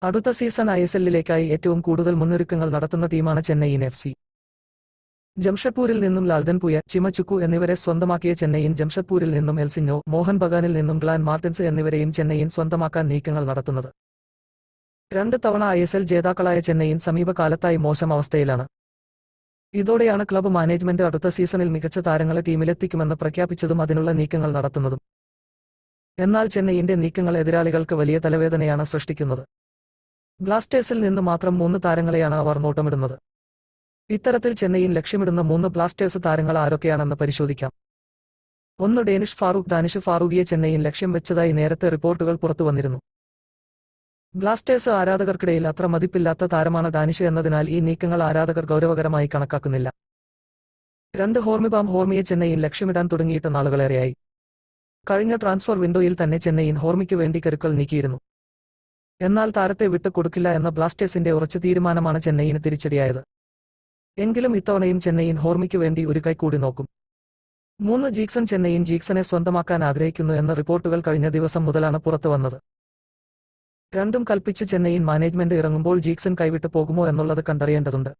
അടുത്ത സീസൺ ഐഎസ്എല്ലിലേക്കായി ഏറ്റവും കൂടുതൽ മുന്നൊരുക്കങ്ങൾ നടത്തുന്ന ടീമാണ് ചെന്നൈയിൻ എഫ് സി. ജംഷഡ്പൂരിൽ നിന്നും ലാൽധൻപുയ, ചിമചുക്കു എന്നിവരെ സ്വന്തമാക്കിയ ചെന്നൈയിൻ ജംഷഡ്പൂരിൽ നിന്നും എൽസിഞ്ഞോ, മോഹൻ ബഗാനിൽ നിന്നും ഗ്ലാൻ മാർട്ടിൻസ് എന്നിവരെയും ചെന്നൈയിൻ സ്വന്തമാക്കാൻ നീക്കങ്ങൾ നടത്തുന്നത്. 2 തവണ ഐഎസ്എൽ ജേതാക്കളായ ചെന്നൈയിൻ സമീപകാലത്തായി മോശം അവസ്ഥയിലാണ്. ഇതോടെയാണ് ക്ലബ്ബ് മാനേജ്മെന്റ് അടുത്ത സീസണിൽ മികച്ച താരങ്ങളെ ടീമിലെത്തിക്കുമെന്ന് പ്രഖ്യാപിച്ചതും അതിനുള്ള നീക്കങ്ങൾ നടത്തുന്നതും. എന്നാൽ ചെന്നൈയിന്റെ നീക്കങ്ങൾ എതിരാളികൾക്ക് വലിയ തലവേദനയാണ് സൃഷ്ടിക്കുന്നത്. ബ്ലാസ്റ്റേഴ്സിൽ നിന്ന് മാത്രം 3 താരങ്ങളെയാണ് അവർ നോട്ടമിടുന്നത്. ഇത്തരത്തിൽ ചെന്നൈയിൻ ലക്ഷ്യമിടുന്ന 3 ബ്ലാസ്റ്റേഴ്സ് താരങ്ങൾ ആരൊക്കെയാണെന്ന് പരിശോധിക്കാം. 1. ഡാനിഷ് ഫാറൂഖ്. ഡാനിഷ് ഫാറൂഖിയെ ചെന്നൈയിൻ ലക്ഷ്യം വെച്ചതായി നേരത്തെ റിപ്പോർട്ടുകൾ പുറത്തുവന്നിരുന്നു. ബ്ലാസ്റ്റേഴ്സ് ആരാധകർക്കിടയിൽ അത്ര മതിപ്പില്ലാത്ത താരമാണ് ഡാനിഷ് എന്നതിനാൽ ഈ നീക്കങ്ങൾ ആരാധകർ ഗൗരവകരമായി കണക്കാക്കുന്നില്ല. 2. ഹോർമിബാം. ഹോർമിയെ ചെന്നൈയിൻ ലക്ഷ്യമിടാൻ തുടങ്ങിയിട്ട് നാളുകളേറെയായി. കഴിഞ്ഞ ട്രാൻസ്ഫർ വിൻഡോയിൽ തന്നെ ചെന്നൈയിൻ ഹോർമിക്ക് വേണ്ടി കരുക്കൾ നീക്കിയിരുന്നു. എന്നാൽ താരത്തെ വിട്ടു കൊടുക്കില്ല എന്ന ബ്ലാസ്റ്റേഴ്സിന്റെ ഉറച്ച തീരുമാനമാണ് ചെന്നൈയിന് തിരിച്ചടിയായത്. എങ്കിലും ഇത്തവണയും ചെന്നൈയിൻ ഹോർമിക്ക് വേണ്ടി ഒരു കൈ കൂടി നോക്കും. 3. ജീക്സൺ. ചെന്നൈയിൻ ജീക്സനെ സ്വന്തമാക്കാൻ ആഗ്രഹിക്കുന്നു എന്ന റിപ്പോർട്ടുകൾ കഴിഞ്ഞ ദിവസം മുതലാണ് പുറത്തുവന്നത്. രണ്ടും കൽപ്പിച്ച് ചെന്നൈയിൻ മാനേജ്മെന്റ് ഇറങ്ങുമ്പോൾ ജീക്സൺ കൈവിട്ടു പോകുമോ എന്നുള്ളത് കണ്ടറിയേണ്ടതുണ്ട്.